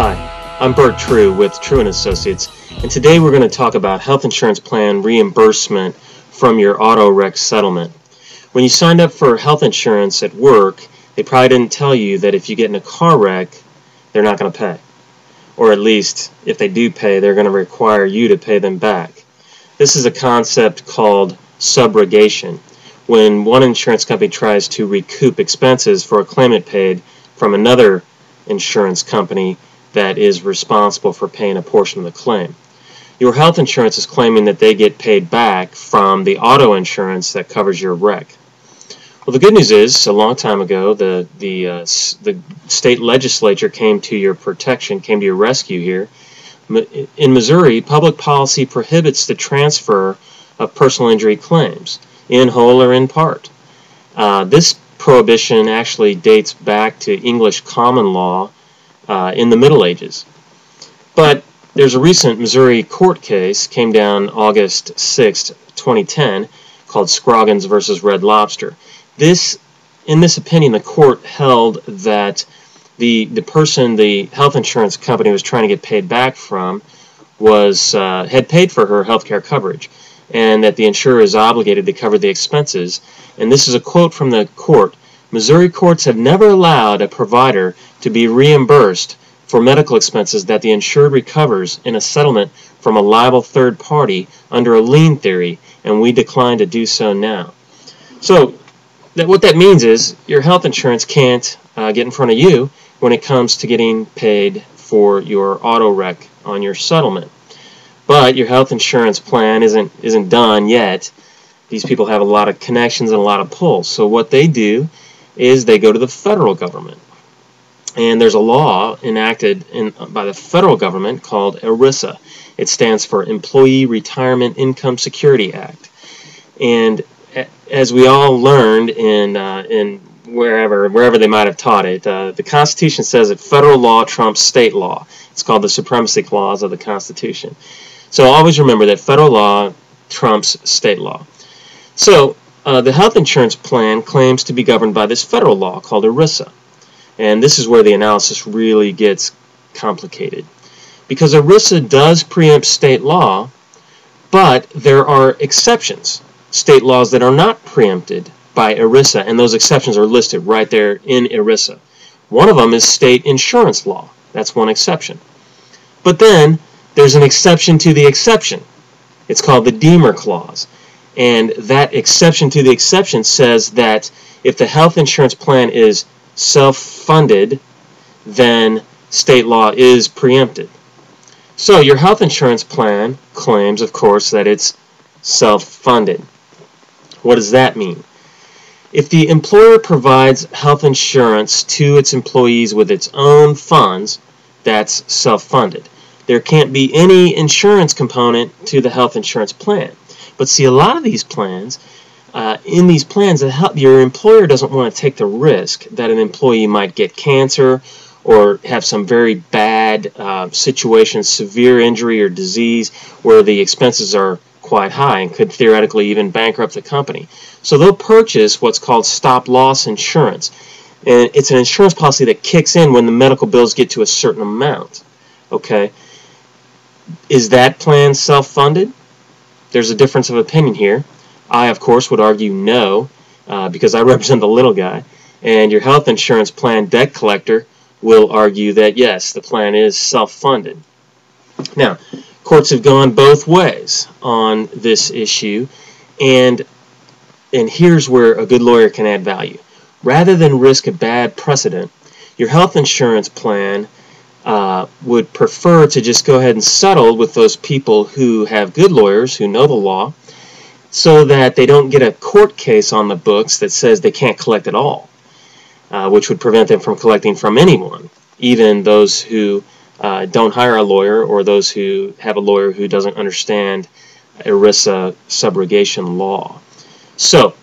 Hi, I'm Burt True with True & Associates, and today we're going to talk about health insurance plan reimbursement from your auto wreck settlement. When you signed up for health insurance at work, they probably didn't tell you that if you get in a car wreck, they're not going to pay. Or at least, if they do pay, they're going to require you to pay them back. This is a concept called subrogation, when one insurance company tries to recoup expenses for a claim it paid from another insurance company that is responsible for paying a portion of the claim. Your health insurance is claiming that they get paid back from the auto insurance that covers your wreck. Well, the good news is, a long time ago, the state legislature came to your protection, came to your rescue here. In Missouri, public policy prohibits the transfer of personal injury claims, in whole or in part. This prohibition actually dates back to English common law in the Middle Ages. But there's a recent Missouri court case, came down August 6, 2010, called Scroggins versus Red Lobster. In this opinion, the court held that the person the health insurance company was trying to get paid back from had paid for her health care coverage, and that the insurer is obligated to cover the expenses. And this is a quote from the court: "Missouri courts have never allowed a provider to be reimbursed for medical expenses that the insured recovers in a settlement from a liable third party under a lien theory, and we decline to do so now." So what that means is your health insurance can't get in front of you when it comes to getting paid for your auto wreck on your settlement. But your health insurance plan isn't done yet. These people have a lot of connections and a lot of pulls. So what they do is they go to the federal government. And there's a law enacted by the federal government called ERISA. It stands for Employee Retirement Income Security Act. And as we all learned in wherever they might have taught it, the Constitution says that federal law trumps state law. It's called the Supremacy Clause of the Constitution. So always remember that federal law trumps state law. So the health insurance plan claims to be governed by this federal law called ERISA. And this is where the analysis really gets complicated. Because ERISA does preempt state law, but there are exceptions, state laws that are not preempted by ERISA, and those exceptions are listed right there in ERISA. One of them is state insurance law. That's one exception. But then there's an exception to the exception. It's called the Deemer Clause. And that exception to the exception says that if the health insurance plan is self-funded, then state law is preempted. So your health insurance plan claims, of course, that it's self-funded. What does that mean? If the employer provides health insurance to its employees with its own funds, that's self-funded. There can't be any insurance component to the health insurance plan. But see, a lot of these plans, your employer doesn't want to take the risk that an employee might get cancer or have some very bad situation, severe injury or disease, where the expenses are quite high and could theoretically even bankrupt the company. So they'll purchase what's called stop-loss insurance. And it's an insurance policy that kicks in when the medical bills get to a certain amount. Okay? Is that plan self-funded? There's a difference of opinion here. I, of course, would argue no, because I represent the little guy. And your health insurance plan debt collector will argue that, yes, the plan is self-funded. Now, courts have gone both ways on this issue, and here's where a good lawyer can add value. Rather than risk a bad precedent, your health insurance plan would prefer to just go ahead and settle with those people who have good lawyers, who know the law, so that they don't get a court case on the books that says they can't collect at all, which would prevent them from collecting from anyone, even those who don't hire a lawyer or those who have a lawyer who doesn't understand ERISA subrogation law. So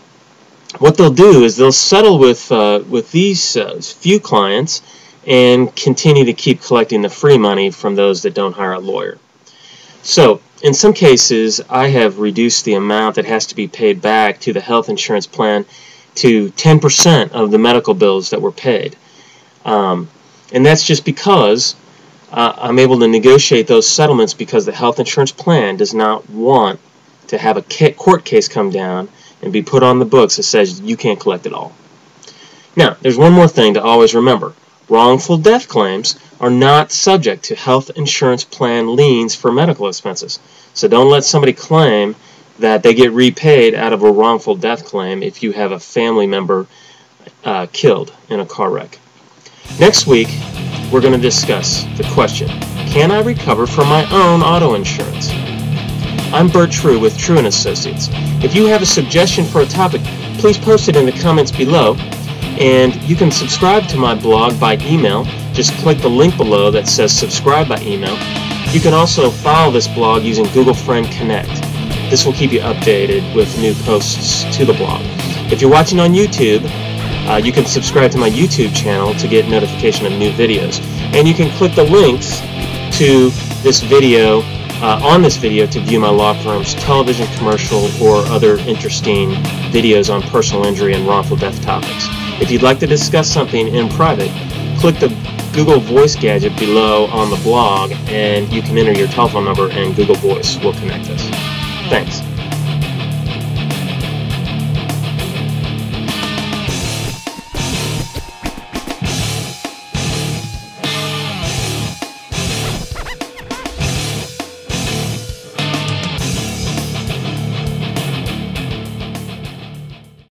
what they'll do is they'll settle with these few clients and continue to keep collecting the free money from those that don't hire a lawyer. So in some cases, I have reduced the amount that has to be paid back to the health insurance plan to 10% of the medical bills that were paid. And that's just because I'm able to negotiate those settlements because the health insurance plan does not want to have a court case come down and be put on the books that says you can't collect it all. Now, there's one more thing to always remember. Wrongful death claims are not subject to health insurance plan liens for medical expenses. So don't let somebody claim that they get repaid out of a wrongful death claim if you have a family member killed in a car wreck. Next week, we're going to discuss the question, can I recover from my own auto insurance? I'm Burt True with True & Associates. If you have a suggestion for a topic, please post it in the comments below, and you can subscribe to my blog by email. Just click the link below that says subscribe by email. You can also follow this blog using Google Friend Connect. This will keep you updated with new posts to the blog. If you're watching on YouTube, you can subscribe to my YouTube channel to get notification of new videos. And you can click the links to this video, on this video, to view my law firm's television commercial or other interesting videos on personal injury and wrongful death topics. If you'd like to discuss something in private, click the Google Voice gadget below on the blog and you can enter your telephone number and Google Voice will connect us. Thanks.